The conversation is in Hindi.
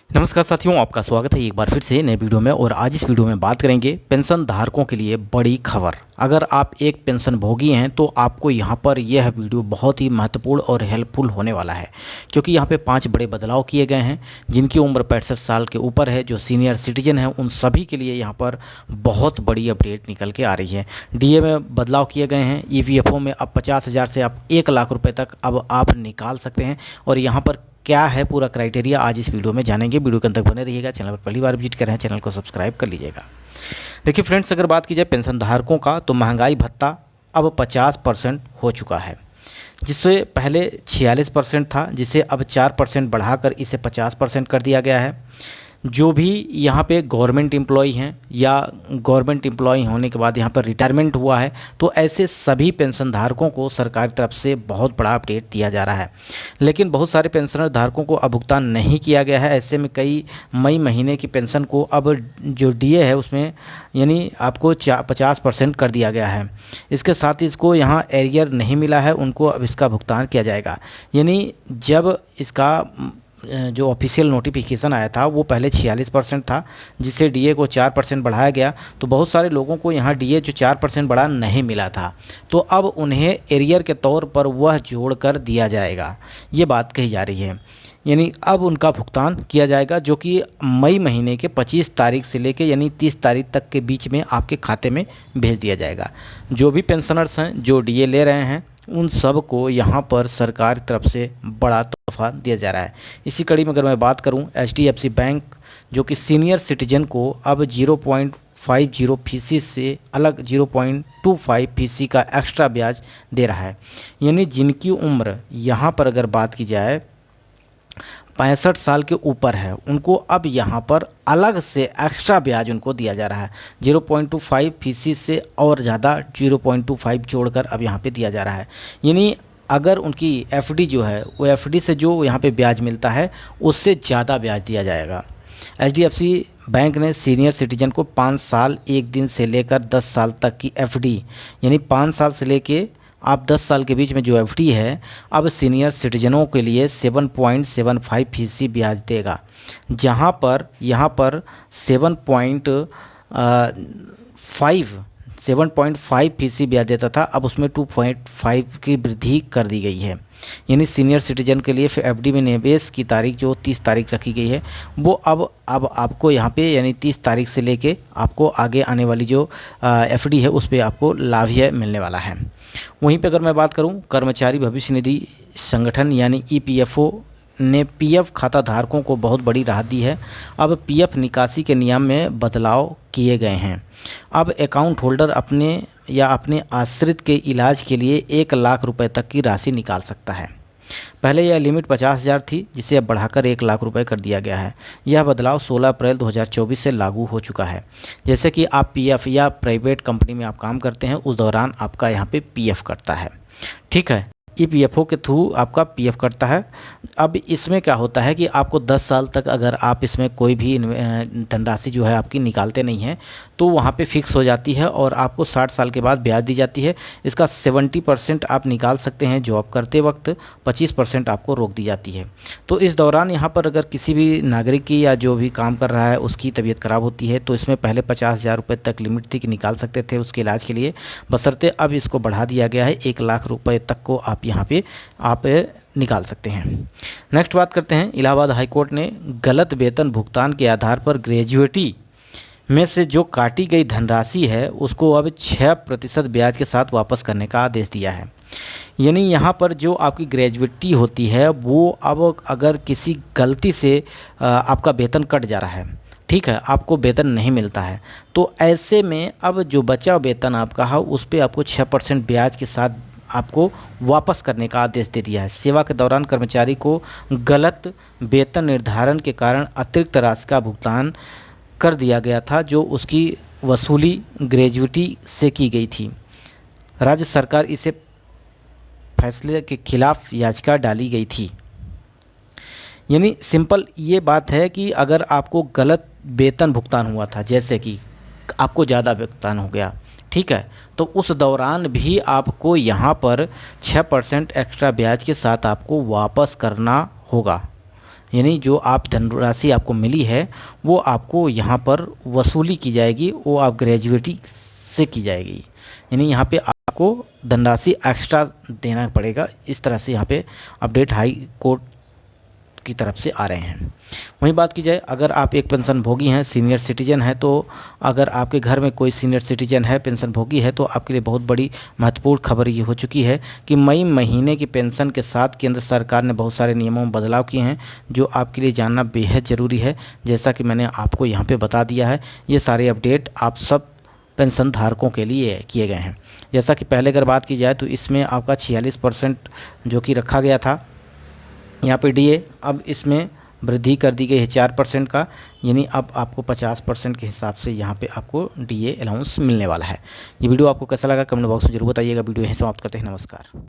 नमस्कार साथियों, आपका स्वागत है एक बार फिर से नए वीडियो में। और आज इस वीडियो में बात करेंगे पेंशन धारकों के लिए बड़ी खबर। अगर आप एक पेंशन भोगी हैं तो आपको यहां पर यह वीडियो बहुत ही महत्वपूर्ण और हेल्पफुल होने वाला है, क्योंकि यहां पे 5 बड़े बदलाव किए गए हैं। जिनकी उम्र 65 साल के ऊपर है, जो सीनियर सिटीजन हैं, उन सभी के लिए यहां पर बहुत बड़ी अपडेट निकल के आ रही है। डीए में बदलाव किए गए हैं। ईपीएफओ में अब 50,000 से आप 1 लाख रुपये तक अब आप निकाल सकते हैं। और यहाँ पर क्या है पूरा क्राइटेरिया, आज इस वीडियो में जानेंगे। वीडियो के अंदर बने रहिएगा। चैनल पर पहली बार विजिट कर रहे हैं, चैनल को सब्सक्राइब कर लीजिएगा। देखिए फ्रेंड्स, अगर बात की जाए पेंशन धारकों का, तो महंगाई भत्ता अब 50% हो चुका है। जिससे पहले 46% था, जिसे अब 4% बढ़ाकर इसे 50% कर दिया गया है। जो भी यहाँ पे गवर्नमेंट एम्प्लॉई हैं या गवर्नमेंट एम्प्लॉई होने के बाद यहाँ पर रिटायरमेंट हुआ है, तो ऐसे सभी पेंशन धारकों को सरकार की तरफ से बहुत बड़ा अपडेट दिया जा रहा है। लेकिन बहुत सारे पेंशनर धारकों को अब भुगतान नहीं किया गया है। ऐसे में कई मई महीने की पेंशन को अब जो डीए है उसमें यानी आपको 50% कर दिया गया है। इसके साथ ही इसको यहाँ एरियर नहीं मिला है, उनको अब इसका भुगतान किया जाएगा। यानी जब इसका जो ऑफिशियल नोटिफिकेशन आया था वो पहले 46% था, जिससे डीए को 4% बढ़ाया गया। तो बहुत सारे लोगों को यहाँ डीए जो 4% बढ़ा नहीं मिला था, तो अब उन्हें एरियर के तौर पर वह जोड़कर दिया जाएगा, ये बात कही जा रही है। यानी अब उनका भुगतान किया जाएगा, जो कि मई महीने के 25 तारीख से लेकर यानी 30 तारीख तक के बीच में आपके खाते में भेज दिया जाएगा। जो भी पेंशनर्स हैं जो डीए ले रहे हैं, उन सब को यहाँ पर सरकार की तरफ से बड़ा तोहफा दिया जा रहा है। इसी कड़ी में अगर मैं बात करूँ, एचडीएफसी बैंक जो कि सीनियर सिटीजन को अब 0.50% से अलग 0.25% का एक्स्ट्रा ब्याज दे रहा है। यानी जिनकी उम्र यहाँ पर अगर बात की जाए 65 साल के ऊपर है, उनको अब यहाँ पर अलग से एक्स्ट्रा ब्याज उनको दिया जा रहा है। 0.25% से और ज़्यादा 0.25 जोड़कर अब यहाँ पे दिया जा रहा है। यानी अगर उनकी एफडी जो है, वो एफडी से जो यहाँ पे ब्याज मिलता है उससे ज़्यादा ब्याज दिया जाएगा। एचडीएफसी बैंक ने सीनियर सिटीजन को 5 साल 1 दिन से लेकर 10 साल तक की एफडी, यानी 5 साल से लेके आप 10 साल के बीच में जो एफडी है, अब सीनियर सिटीजनों के लिए 7.75% ब्याज देगा। जहां पर यहाँ पर 7.5% ब्याज देता था, अब उसमें 2.5 की वृद्धि कर दी गई है। यानी सीनियर सिटीजन के लिए फिर एफडी में निवेश की तारीख जो 30 तारीख रखी गई है, वो अब आपको यहाँ पे यानी 30 तारीख से लेके आपको आगे आने वाली जो एफडी है उस पर आपको लाभ मिलने वाला है। वहीं पे अगर मैं बात करूं, कर्मचारी भविष्य निधि संगठन यानी ईपीएफओ ने पीएफ खाता धारकों को बहुत बड़ी राहत दी है। अब पीएफ निकासी के नियम में बदलाव किए गए हैं। अब अकाउंट होल्डर अपने या अपने आश्रित के इलाज के लिए 1 लाख रुपए तक की राशि निकाल सकता है। पहले यह लिमिट 50,000 थी, जिसे अब बढ़ाकर 1 लाख रुपए कर दिया गया है। यह बदलाव 16 अप्रैल 2024 से लागू हो चुका है। जैसे कि आप पीएफ या प्राइवेट कंपनी में आप काम करते हैं, उस दौरान आपका यहाँ पे पीएफ कटता है, ठीक है। ईपीएफओ के थ्रू आपका पीएफ कटता है। अब इसमें क्या होता है कि आपको 10 साल तक अगर आप इसमें कोई भी धनराशि जो है आपकी निकालते नहीं हैं, तो वहाँ पे फिक्स हो जाती है और आपको 60 साल के बाद ब्याज दी जाती है। इसका 70% आप निकाल सकते हैं जॉब करते वक्त, 25% आपको रोक दी जाती है। तो इस दौरान यहाँ पर अगर किसी भी नागरिक की या जो भी काम कर रहा है उसकी तबीयत खराब होती है, तो इसमें पहले 50,000 रुपये तक लिमिट थी कि निकाल सकते थे उसके इलाज के लिए, बशर्ते अब इसको बढ़ा दिया गया है 1 लाख रुपये तक को आप यहाँ पे आप निकाल सकते हैं। नेक्स्ट बात करते हैं, इलाहाबाद हाईकोर्ट ने गलत वेतन भुगतान के आधार पर ग्रेजुएटी में से जो काटी गई धनराशि है उसको अब 6% ब्याज के साथ वापस करने का आदेश दिया है। यानी यहाँ पर जो आपकी ग्रेजुएटी होती है वो अब अगर किसी गलती से आपका वेतन कट जा रहा है, ठीक है, आपको वेतन नहीं मिलता है, तो ऐसे में अब जो बचा वेतन आपका है उस पर आपको 6% ब्याज के साथ आपको वापस करने का आदेश दे दिया है। सेवा के दौरान कर्मचारी को गलत वेतन निर्धारण के कारण अतिरिक्त राशि का भुगतान कर दिया गया था, जो उसकी वसूली ग्रेजुएटी से की गई थी। राज्य सरकार इसे फैसले के खिलाफ याचिका डाली गई थी। यानी सिंपल ये बात है कि अगर आपको गलत वेतन भुगतान हुआ था, जैसे कि आपको ज़्यादा भुगतान हो गया, ठीक है, तो उस दौरान भी आपको यहाँ पर 6% एक्स्ट्रा ब्याज के साथ आपको वापस करना होगा। यानी जो आप धनराशि आपको मिली है वो आपको यहाँ पर वसूली की जाएगी, वो आप ग्रेजुएटी से की जाएगी। यानी यहाँ पे आपको धनराशि एक्स्ट्रा देना पड़ेगा। इस तरह से यहाँ पे अपडेट हाई कोर्ट की तरफ से आ रहे हैं। वहीं बात की जाए, अगर आप एक पेंशन भोगी हैं, सीनियर सिटीजन है, तो अगर आपके घर में कोई सीनियर सिटीजन है, पेंशन भोगी है, तो आपके लिए बहुत बड़ी महत्वपूर्ण खबर ये हो चुकी है कि मई महीने की पेंशन के साथ केंद्र सरकार ने बहुत सारे नियमों में बदलाव किए हैं जो आपके लिए जानना बेहद ज़रूरी है। जैसा कि मैंने आपको यहाँ पर बता दिया है, ये सारे अपडेट आप सब पेंशन धारकों के लिए किए गए हैं। जैसा कि पहले अगर बात की जाए तो इसमें आपका 46% जो कि रखा गया था यहाँ पे डीए, अब इसमें वृद्धि कर दी गई है 4% का, यानी अब आपको 50% के हिसाब से यहाँ पे आपको डीए अलाउंस मिलने वाला है। ये वीडियो आपको कैसा लगा कमेंट बॉक्स में जरूर बताइएगा। वीडियो यहीं समाप्त करते हैं। नमस्कार।